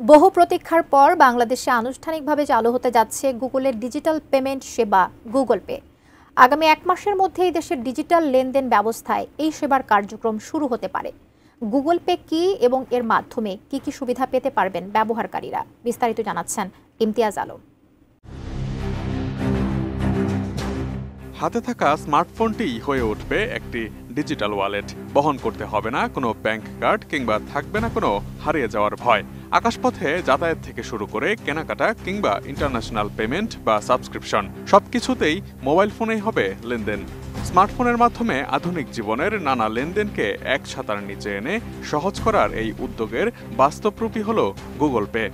বহু প্রতীক্ষার পর বাংলাদেশে আনুষ্ঠানিকভাবে চালু হতে যাচ্ছে গুগলের ডিজিটাল পেমেন্ট সেবা গুগল পে। আগামী 1 মাসের মধ্যেই দেশের ডিজিটাল লেনদেন ব্যবস্থায় এই সেবার কার্যক্রম শুরু হতে পারে। গুগল পে কি এবং এর মাধ্যমে কি কি সুবিধা পেতে পারবেন ব্যবহারকারীরা, বিস্তারিত জানাচ্ছেন ইমতিয়াজ আলম। হাতে থাকা স্মার্টফোনটিই হয়ে উঠবে একটি ডিজিটাল ওয়ালেট। বহন করতে হবে না কোনো ব্যাংক কার্ড কিংবা থাকবে না কোনো হারিয়ে যাওয়ার ভয়। আকাশপথে যাতায়াত থেকে শুরু করে কেনাকাটা কিংবা ইন্টারন্যাশনাল পেমেন্ট বা সাবস্ক্রিপশন সবকিছুতেই মোবাইল ফোনেই হবে লেনদেন। স্মার্টফোনের মাধ্যমে আধুনিক জীবনের নানা লেনদেনকে এক ছাতার নিচে এনে সহজ করার এই উদ্যোগের বাস্তবরূপই হল গুগল পে।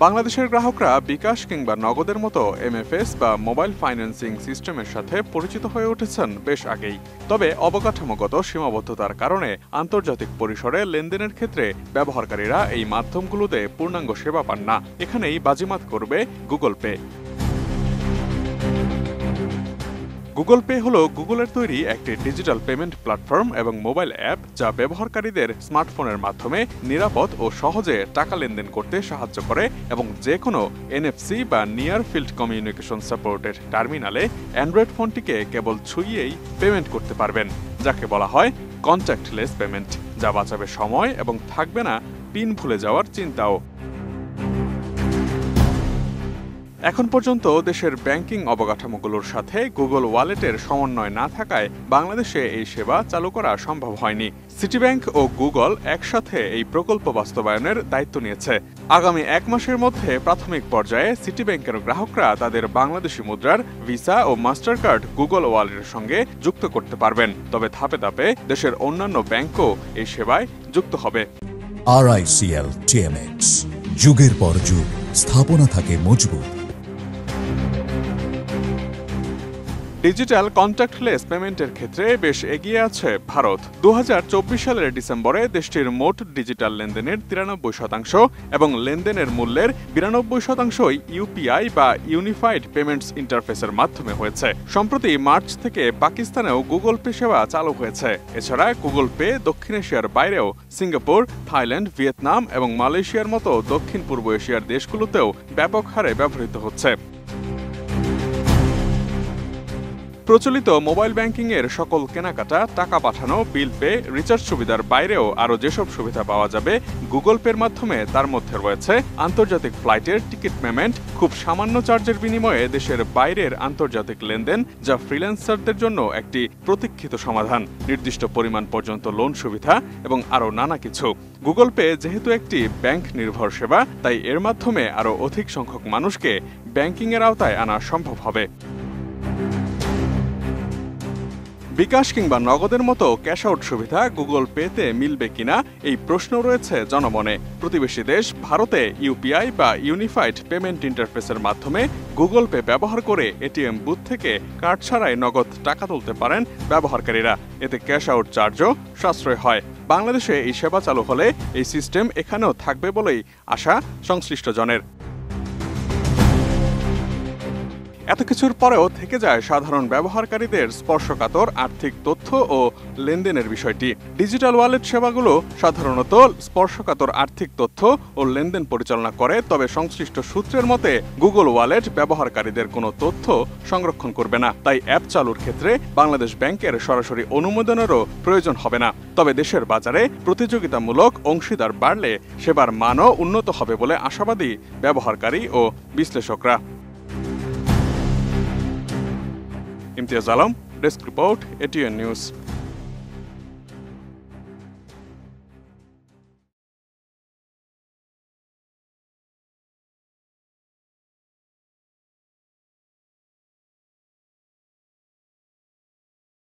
বাংলাদেশের গ্রাহকরা বিকাশ কিংবা নগদের মতো এমএফএস বা মোবাইল ফাইন্যান্সিং সিস্টেমের সাথে পরিচিত হয়ে উঠেছেন বেশ আগেই। তবে অবকাঠামোগত সীমাবদ্ধতার কারণে আন্তর্জাতিক পরিসরে লেনদেনের ক্ষেত্রে ব্যবহারকারীরা এই মাধ্যমগুলোতে পূর্ণাঙ্গ সেবা পান না। এখানেই বাজিমাত করবে গুগল পে। গুগল পে হলো গুগলের তৈরি একটি ডিজিটাল পেমেন্ট প্ল্যাটফর্ম এবং মোবাইল অ্যাপ, যা ব্যবহারকারীদের স্মার্টফোনের মাধ্যমে নিরাপদ ও সহজে টাকা লেনদেন করতে সাহায্য করে এবং যে কোনো এনএফসি বা নিয়ার ফিল্ড কমিউনিকেশন সাপোর্টের টার্মিনালে অ্যান্ড্রয়েড ফোনটিকে কেবল ছুঁয়েই পেমেন্ট করতে পারবেন, যাকে বলা হয় কন্ট্যাক্টলেস পেমেন্ট, যা বাঁচাবে সময় এবং থাকবে না পিন ভুলে যাওয়ার চিন্তাও। এখন পর্যন্ত দেশের ব্যাংকিং অবকাঠামোগুলোর সাথে গুগল ওয়ালেটের সমন্বয় না থাকায় বাংলাদেশে এই সেবা চালু করা সম্ভব হয়নি। সিটি ব্যাংক ও গুগল একসাথে এই প্রকল্প বাস্তবায়নের দায়িত্ব নিয়েছে। আগামী 1 মাসের মধ্যে প্রাথমিক পর্যায়ে সিটি ব্যাংকের গ্রাহকরা তাদের বাংলাদেশি মুদ্রার ভিসা ও মাস্টার কার্ড গুগল ওয়ালেটের সঙ্গে যুক্ত করতে পারবেন। তবে ধাপে ধাপে দেশের অন্যান্য ব্যাংকও এই সেবায় যুক্ত হবে। RICL TMX, যুগের পর যুগ স্থাপনা থাকে মজবুত। ডিজিটাল কন্ট্যাক্টলেস পেমেন্টের ক্ষেত্রে বেশ এগিয়ে আছে ভারত। 2024 সালের ডিসেম্বরে দেশটির মোট ডিজিটাল লেনদেনের 93% এবং লেনদেনের মূল্যের 92%ই ইউপিআই বা ইউনিফাইড পেমেন্টস ইন্টারফেসের মাধ্যমে হয়েছে। সম্প্রতি মার্চ থেকে পাকিস্তানেও গুগল পে সেবা চালু হয়েছে। এছাড়া গুগল পে দক্ষিণ এশিয়ার বাইরেও সিঙ্গাপুর, থাইল্যান্ড, ভিয়েতনাম এবং মালয়েশিয়ার মতো দক্ষিণ পূর্ব এশিয়ার দেশগুলোতেও ব্যাপক হারে ব্যবহৃত হচ্ছে। প্রচলিত মোবাইল ব্যাংকিং এর সকল কেনাকাটা, টাকা পাঠানো, বিল পে, রিচার্জ সুবিধার বাইরেও আরও যেসব সুবিধা পাওয়া যাবে গুগল পের মাধ্যমে, তার মধ্যে রয়েছে আন্তর্জাতিক ফ্লাইটের টিকিট পেমেন্ট, খুব সামান্য চার্জের বিনিময়ে দেশের বাইরের আন্তর্জাতিক লেনদেন, যা ফ্রিল্যান্সারদের জন্য একটি প্রতীক্ষিত সমাধান, নির্দিষ্ট পরিমাণ পর্যন্ত লোন সুবিধা এবং আরও নানা কিছু। গুগল পে যেহেতু একটি ব্যাংক নির্ভর সেবা, তাই এর মাধ্যমে আরও অধিক সংখ্যক মানুষকে ব্যাংকিংয়ের আওতায় আনা সম্ভব হবে। বিকাশ কিংবা নগদের মতো ক্যাশ আউট সুবিধা গুগল পেতে মিলবে কিনা এই প্রশ্ন রয়েছে জনমনে। প্রতিবেশী দেশ ভারতে ইউপিআই বা ইউনিফাইড পেমেন্ট ইন্টারফেসের মাধ্যমে গুগল পে ব্যবহার করে এটিএম বুথ থেকে কার্ড ছাড়াই নগদ টাকা তুলতে পারেন ব্যবহারকারীরা। এতে ক্যাশ আউট চার্জও সাশ্রয় হয়। বাংলাদেশে এই সেবা চালু হলে এই সিস্টেম এখানেও থাকবে বলেই আশা সংশ্লিষ্ট জনের। এত কিছুর পরেও থেকে যায় সাধারণ ব্যবহারকারীদের স্পর্শকাতর আর্থিক তথ্য ও লেনদেনের বিষয়টি। ডিজিটাল ওয়ালেট সেবাগুলো সাধারণত স্পর্শকাতর আর্থিক তথ্য ও লেনদেন পরিচালনা করে, তবে সংশ্লিষ্ট সূত্রের মতে গুগল ওয়ালেট ব্যবহারকারীদের কোনো তথ্য সংরক্ষণ করবে না। তাই অ্যাপ চালুর ক্ষেত্রে বাংলাদেশ ব্যাংকের সরাসরি অনুমোদনেরও প্রয়োজন হবে না। তবে দেশের বাজারে প্রতিযোগিতামূলক অংশীদার বাড়লে সেবার মানও উন্নত হবে বলে আশাবাদী ব্যবহারকারী ও বিশ্লেষকরা। Imtiaz Alam, desk report, ATN news.